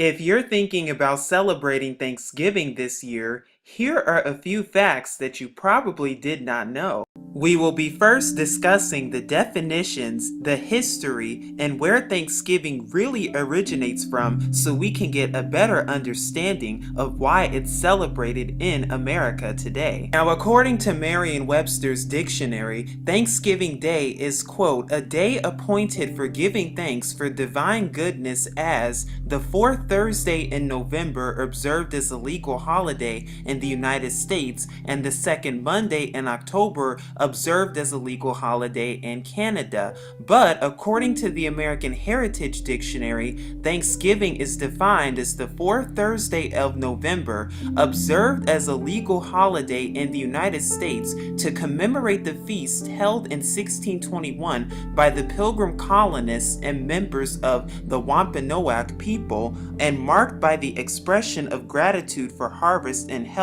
If you're thinking about celebrating Thanksgiving this year, here are a few facts that you probably did not know. We will be first discussing the definitions, the history, and where Thanksgiving really originates from so we can get a better understanding of why it's celebrated in America today. Now, according to Merriam-Webster's dictionary, Thanksgiving Day is, quote, a day appointed for giving thanks for divine goodness as the fourth Thursday in November observed as a legal holiday in the United States and the second Monday in October observed as a legal holiday in Canada. But according to the American Heritage Dictionary, Thanksgiving is defined as the fourth Thursday of November observed as a legal holiday in the United States to commemorate the feast held in 1621 by the Pilgrim colonists and members of the Wampanoag people, and marked by the expression of gratitude for harvest and health,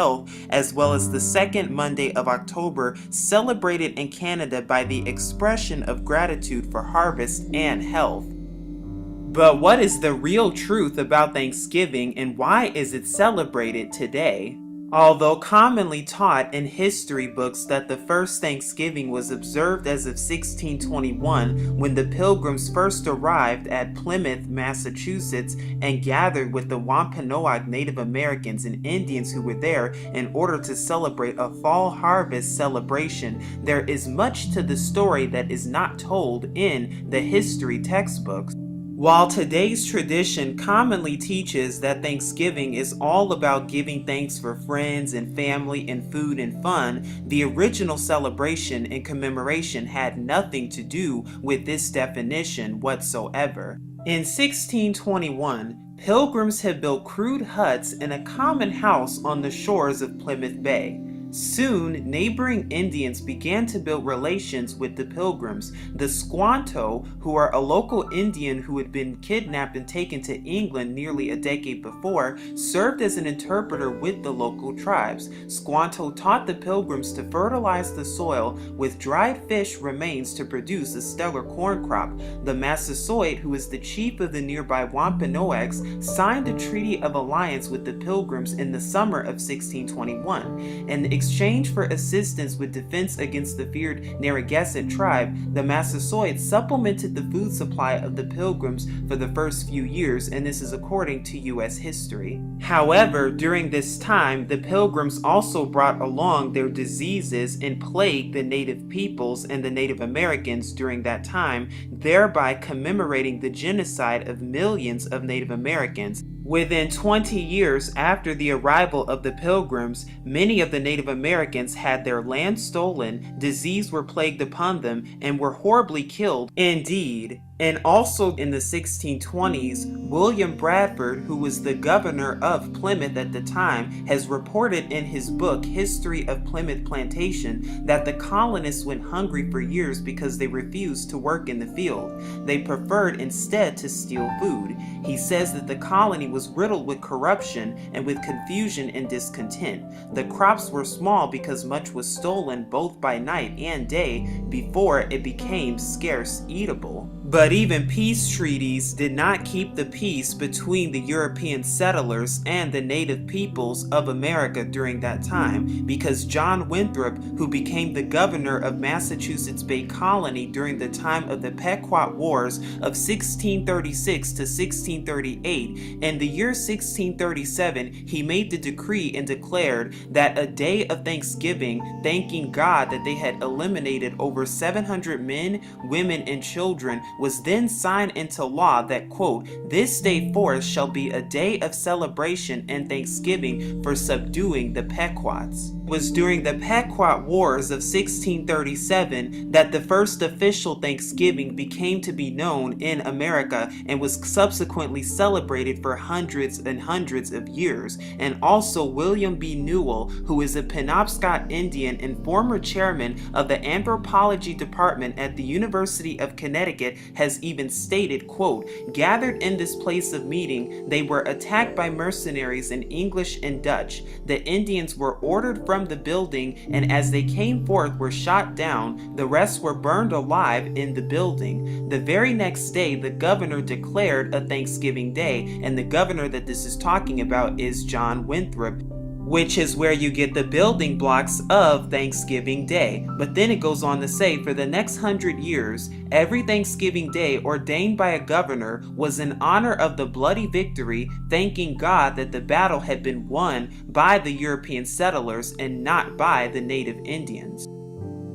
as well as the second Monday of October celebrated in Canada by the expression of gratitude for harvest and health. But what is the real truth about Thanksgiving and why is it celebrated today? Although commonly taught in history books that the first Thanksgiving was observed as of 1621 when the Pilgrims first arrived at Plymouth, Massachusetts and gathered with the Wampanoag Native Americans and Indians who were there in order to celebrate a fall harvest celebration, there is much to the story that is not told in the history textbooks. While today's tradition commonly teaches that Thanksgiving is all about giving thanks for friends and family and food and fun, the original celebration and commemoration had nothing to do with this definition whatsoever. In 1621, Pilgrims had built crude huts in a common house on the shores of Plymouth Bay. Soon, neighboring Indians began to build relations with the Pilgrims. The Squanto, who are a local Indian who had been kidnapped and taken to England nearly a decade before, served as an interpreter with the local tribes. Squanto taught the Pilgrims to fertilize the soil with dried fish remains to produce a stellar corn crop. The Massasoit, who is the chief of the nearby Wampanoags, signed a treaty of alliance with the Pilgrims in the summer of 1621. In exchange for assistance with defense against the feared Narragansett tribe, the Massasoit supplemented the food supply of the Pilgrims for the first few years, and this is according to U.S. history. However, during this time, the Pilgrims also brought along their diseases and plagued the native peoples and the Native Americans during that time, thereby commemorating the genocide of millions of Native Americans. Within 20 years after the arrival of the Pilgrims, many of the Native Americans had their land stolen, disease were plagued upon them, and were horribly killed. Indeed. And also in the 1620s, William Bradford, who was the governor of Plymouth at the time, has reported in his book History of Plymouth Plantation that the colonists went hungry for years because they refused to work in the field. They preferred instead to steal food. He says that the colony was riddled with corruption and with confusion and discontent. The crops were small because much was stolen both by night and day before it became scarce eatable. But even peace treaties did not keep the peace between the European settlers and the native peoples of America during that time, because John Winthrop, who became the governor of Massachusetts Bay Colony during the time of the Pequot Wars of 1636 to 1638, in the year 1637, he made the decree and declared that a day of thanksgiving, thanking God that they had eliminated over 700 men, women, and children, was then signed into law that, quote, this day forth shall be a day of celebration and thanksgiving for subduing the Pequots. It was during the Pequot Wars of 1637 that the first official Thanksgiving became to be known in America and was subsequently celebrated for hundreds and hundreds of years. And also William B. Newell, who is a Penobscot Indian and former chairman of the anthropology department at the University of Connecticut, has even stated, quote, gathered in this place of meeting, they were attacked by mercenaries in English and Dutch. The Indians were ordered from from the building, and as they came forth were shot down. The rest were burned alive in the building. The very next day the governor declared a Thanksgiving Day, and the governor that this is talking about is John Winthrop, which is where you get the building blocks of Thanksgiving Day. But then it goes on to say, for the next 100 years, every Thanksgiving Day ordained by a governor was in honor of the bloody victory, thanking God that the battle had been won by the European settlers and not by the native Indians.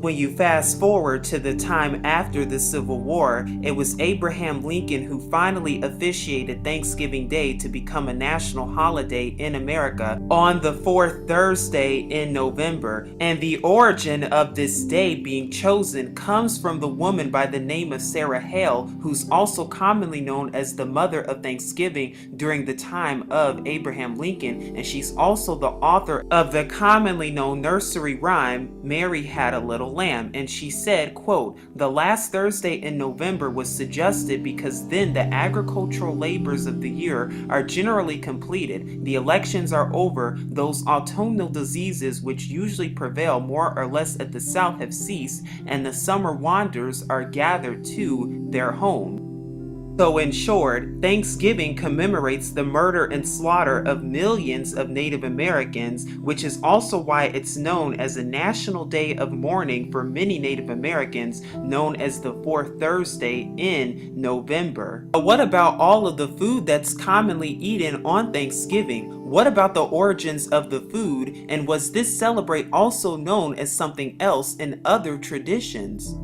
When you fast forward to the time after the Civil War, it was Abraham Lincoln who finally officiated Thanksgiving Day to become a national holiday in America on the fourth Thursday in November. And the origin of this day being chosen comes from the woman by the name of Sarah Hale, who's also commonly known as the mother of Thanksgiving during the time of Abraham Lincoln. And she's also the author of the commonly known nursery rhyme, Mary Had a Little Lamb, and she said, quote, "The last Thursday in November was suggested because then the agricultural labors of the year are generally completed, the elections are over, those autumnal diseases which usually prevail more or less at the south have ceased, and the summer wanderers are gathered to their home." So in short, Thanksgiving commemorates the murder and slaughter of millions of Native Americans, which is also why it's known as a national day of mourning for many Native Americans, known as the fourth Thursday in November. But what about all of the food that's commonly eaten on Thanksgiving? What about the origins of the food, and was this celebrate also known as something else in other traditions?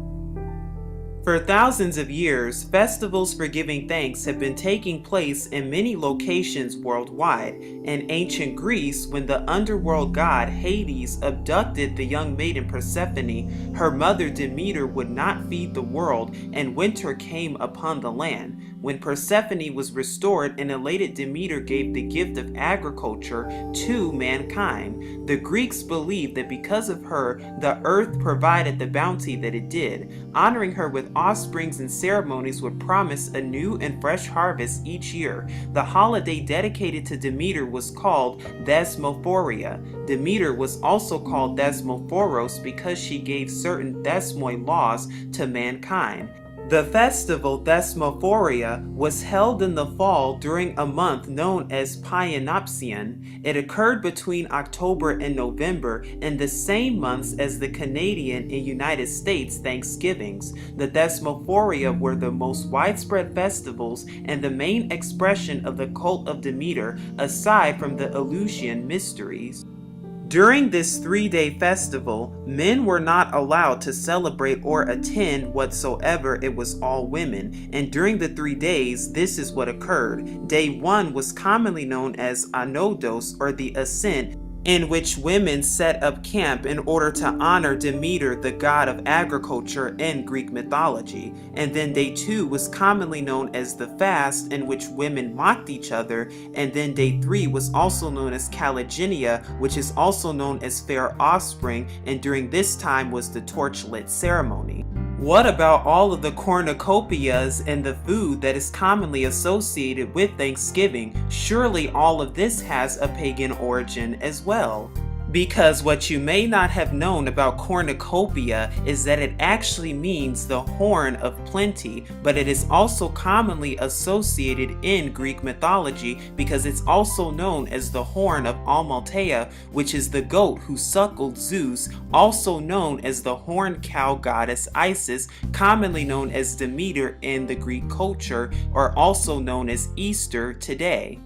For thousands of years, festivals for giving thanks have been taking place in many locations worldwide. In ancient Greece, when the underworld god Hades abducted the young maiden Persephone, her mother Demeter would not feed the world, and winter came upon the land. When Persephone was restored, an elated Demeter gave the gift of agriculture to mankind. The Greeks believed that because of her, the earth provided the bounty that it did. Honoring her with offsprings and ceremonies would promise a new and fresh harvest each year. The holiday dedicated to Demeter was called Thesmophoria. Demeter was also called Thesmophoros because she gave certain Thesmoi laws to mankind. The festival Thesmophoria was held in the fall during a month known as Paeanopsian. It occurred between October and November, in the same months as the Canadian and United States Thanksgivings. The Thesmophoria were the most widespread festivals and the main expression of the cult of Demeter, aside from the Eleusinian mysteries. During this 3-day festival, men were not allowed to celebrate or attend whatsoever. It was all women. And during the 3 days, this is what occurred. Day 1 was commonly known as Anodos, or the Ascent, in which women set up camp in order to honor Demeter, the god of agriculture in Greek mythology. And then day 2 was commonly known as the Fast, in which women mocked each other. And then day 3 was also known as Kalagenia, which is also known as fair offspring, and during this time was the torch-lit ceremony. What about all of the cornucopias and the food that is commonly associated with Thanksgiving? Surely all of this has a pagan origin as well. Because what you may not have known about cornucopia is that it actually means the horn of plenty, but it is also commonly associated in Greek mythology because it's also known as the horn of Amalthea, which is the goat who suckled Zeus, also known as the horned cow goddess Isis, commonly known as Demeter in the Greek culture, or also known as Easter today.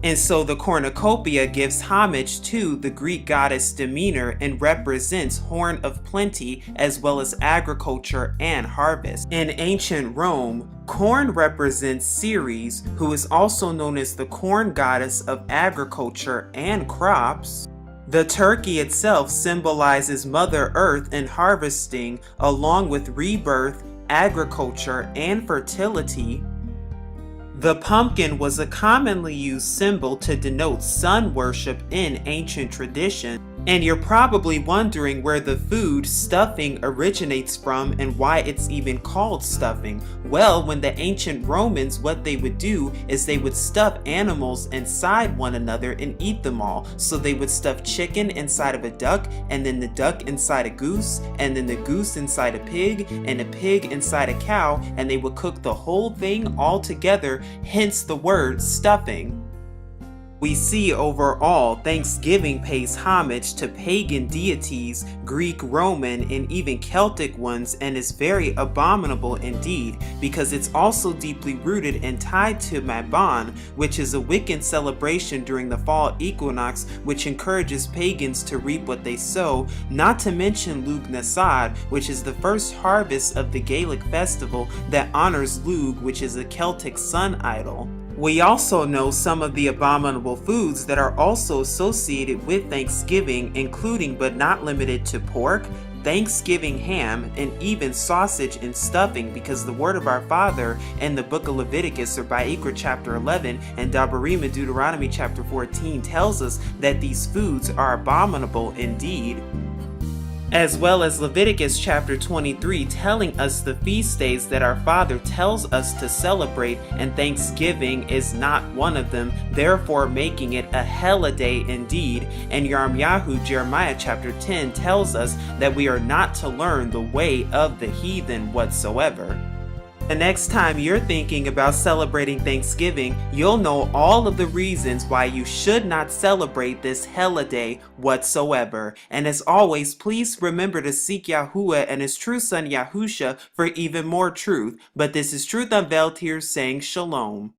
And so the cornucopia gives homage to the Greek goddess Demeter and represents horn of plenty as well as agriculture and harvest. In ancient Rome, corn represents Ceres, who is also known as the corn goddess of agriculture and crops. The turkey itself symbolizes Mother Earth and harvesting, along with rebirth, agriculture, and fertility. The pumpkin was a commonly used symbol to denote sun worship in ancient tradition. And you're probably wondering where the food stuffing originates from and why it's even called stuffing. Well, when the ancient Romans, what they would do is they would stuff animals inside one another and eat them all. So they would stuff chicken inside of a duck, and then the duck inside a goose, and then the goose inside a pig, and a pig inside a cow, and they would cook the whole thing all together, hence the word stuffing. We see overall, Thanksgiving pays homage to pagan deities, Greek, Roman, and even Celtic ones, and is very abominable indeed, because it's also deeply rooted and tied to Mabon, which is a Wiccan celebration during the fall equinox, which encourages pagans to reap what they sow, not to mention Lug Nasad, which is the first harvest of the Gaelic festival that honors Lug, which is a Celtic sun idol. We also know some of the abominable foods that are also associated with Thanksgiving, including but not limited to pork, Thanksgiving ham, and even sausage and stuffing, because the word of our Father in the book of Leviticus, or Vayikra chapter 11, and Dabarim in Deuteronomy chapter 14 tells us that these foods are abominable indeed, as well as Leviticus chapter 23 telling us the feast days that our Father tells us to celebrate, and Thanksgiving is not one of them, therefore making it a Helliday indeed. And Yirmiyahu, Jeremiah chapter 10 tells us that we are not to learn the way of the heathen whatsoever. The next time you're thinking about celebrating Thanksgiving, you'll know all of the reasons why you should not celebrate this Helliday whatsoever. And as always, please remember to seek Yahuwah and his true son Yahusha for even more truth. But this is Truth Unveiled here saying Shalom.